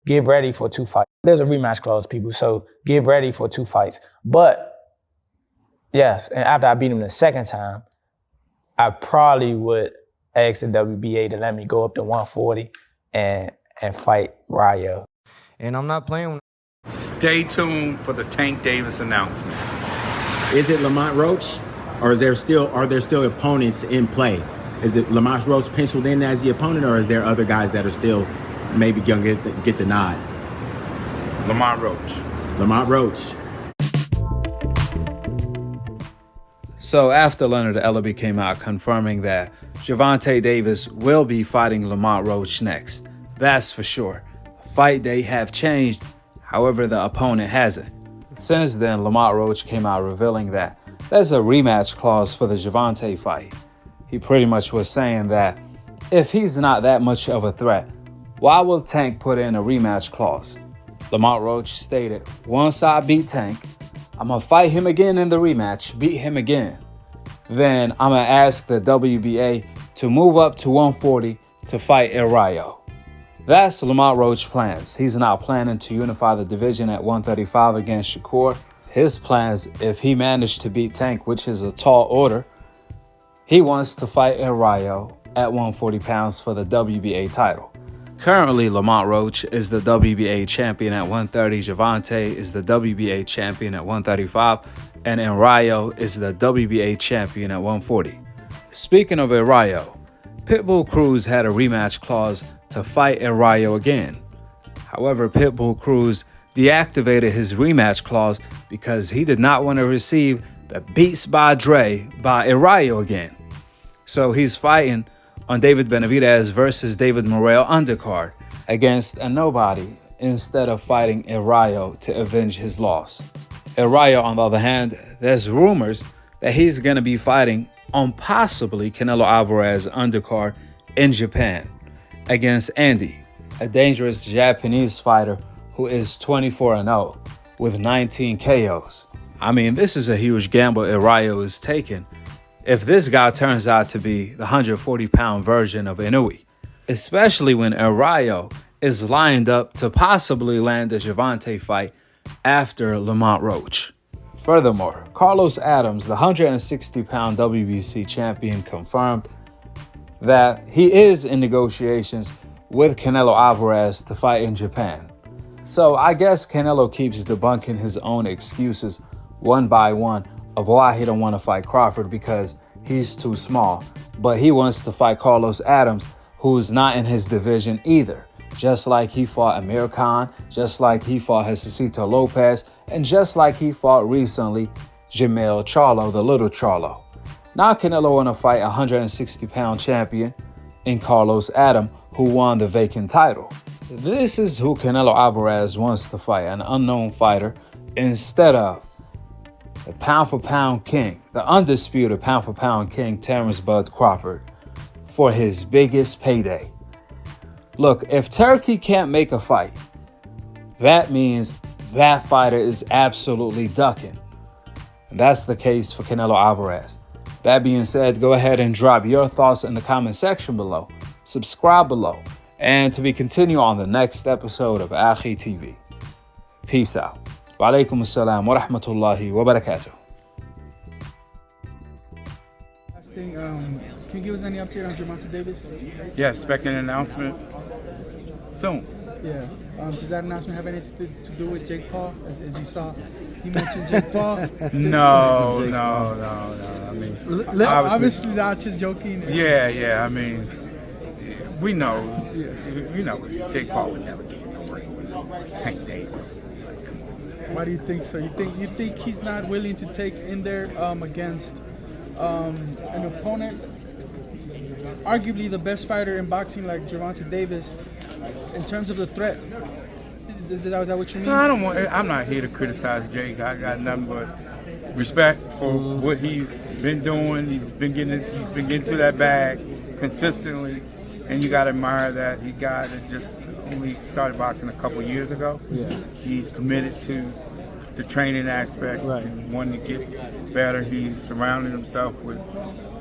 get ready for 2 fights. There's a rematch clause, people, so get ready for 2 fights. But, yes, and after I beat him the second time, I probably would ask the WBA to let me go up to 140 and fight Rayo. And I'm not playing. Stay tuned for the Tank Davis announcement. Is it Lamont Roach, or are there still opponents in play? Is it Lamont Roach penciled in as the opponent, or is there other guys that are still maybe gonna get the nod? Lamont Roach. Lamont Roach. So after Leonard Ellerbie came out confirming that Gervonta Davis will be fighting Lamont Roach next, that's for sure. Fight date have changed, however the opponent hasn't. Since then, Lamont Roach came out revealing that there's a rematch clause for the Gervonta fight. He pretty much was saying that if he's not that much of a threat, why will Tank put in a rematch clause? Lamont Roach stated, once I beat Tank, I'm going to fight him again in the rematch, beat him again. Then I'm going to ask the WBA to move up to 140 to fight El Rayo. That's Lamont Roach's plans. He's not planning to unify the division at 135 against Shakur. His plans, if he managed to beat Tank, which is a tall order, he wants to fight El Rayo at 140 pounds for the WBA title. Currently, Lamont Roach is the WBA champion at 130, Gervonta is the WBA champion at 135, and El Rayo is the WBA champion at 140. Speaking of El Rayo, Pitbull Cruz had a rematch clause to fight El Rayo again. However, Pitbull Cruz deactivated his rematch clause because he did not want to receive the beats by Dre by El Rayo again. So he's fighting on David Benavidez versus David Morrell undercard against a nobody instead of fighting El Rayo to avenge his loss. El Rayo, on the other hand, there's rumors that he's going to be fighting on possibly Canelo Alvarez undercard in Japan against Andy, a dangerous Japanese fighter who is 24-0 with 19 KOs. I mean, this is a huge gamble El Rayo is taking if this guy turns out to be the 140-pound version of Inui, especially when El Rayo is lined up to possibly land the Gervonta fight after Lamont Roach. Furthermore, Carlos Adams, the 160-pound WBC champion, confirmed that he is in negotiations with Canelo Alvarez to fight in Japan. So I guess Canelo keeps debunking his own excuses one by one of why he don't want to fight Crawford because he's too small. But he wants to fight Carlos Adams, who's not in his division either. Just like he fought Amir Khan, just like he fought Jesucito Lopez, and just like he fought recently Jamel Charlo, the little Charlo. Now Canelo want to fight a 160-pound champion in Carlos Adams, who won the vacant title. This is who Canelo Alvarez wants to fight, an unknown fighter, instead of the pound-for-pound king, the undisputed pound-for-pound king, Terrence Bud Crawford, for his biggest payday. Look, if Turkey can't make a fight, that means that fighter is absolutely ducking. And that's the case for Canelo Alvarez. That being said, go ahead and drop your thoughts in the comment section below. Subscribe below. And to be continued on the next episode of Akhi TV. Peace out. Wa alaikum assalam wa rahmatullahi wa barakatuh. Last thing, can you give us any update on Gervonta Davis? Yeah, expecting an announcement soon. Yeah. Does that announcement have anything to do with Jake Paul? As you saw, he mentioned Jake Paul. No. I mean, obviously not just joking. Yeah. I mean, we know. You know, Jake Paul would never get no break with Tank Davis. Why do you think so? You think he's not willing to take in there against an opponent, arguably the best fighter in boxing like Gervonta Davis, in terms of the threat? Is that what you mean? No, I'm not here to criticize Jake. I got nothing but respect for what he's been doing. He's been getting to that bag consistently, and you got to admire that. He got it just only started boxing a couple years ago. Yeah. He's committed to the training aspect, right, wanting to get better. He's surrounded himself with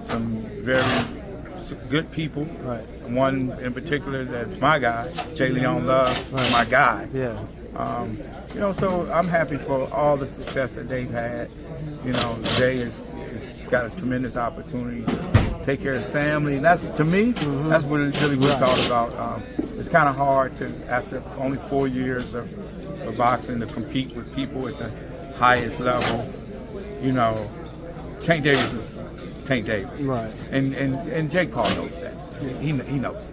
some very good people. Right. One in particular that's my guy, J. Leon Love, my guy. Yeah. You know, so I'm happy for all the success that they've had. You know, Jay has got a tremendous opportunity to take care of his family, and that's, to me, that's what it really was all about. It's kind of hard to, after only 4 years of boxing, to compete with people at the highest level. You know, Tank Davis is Tank Davis. Right. And Jake Paul knows that. He knows it.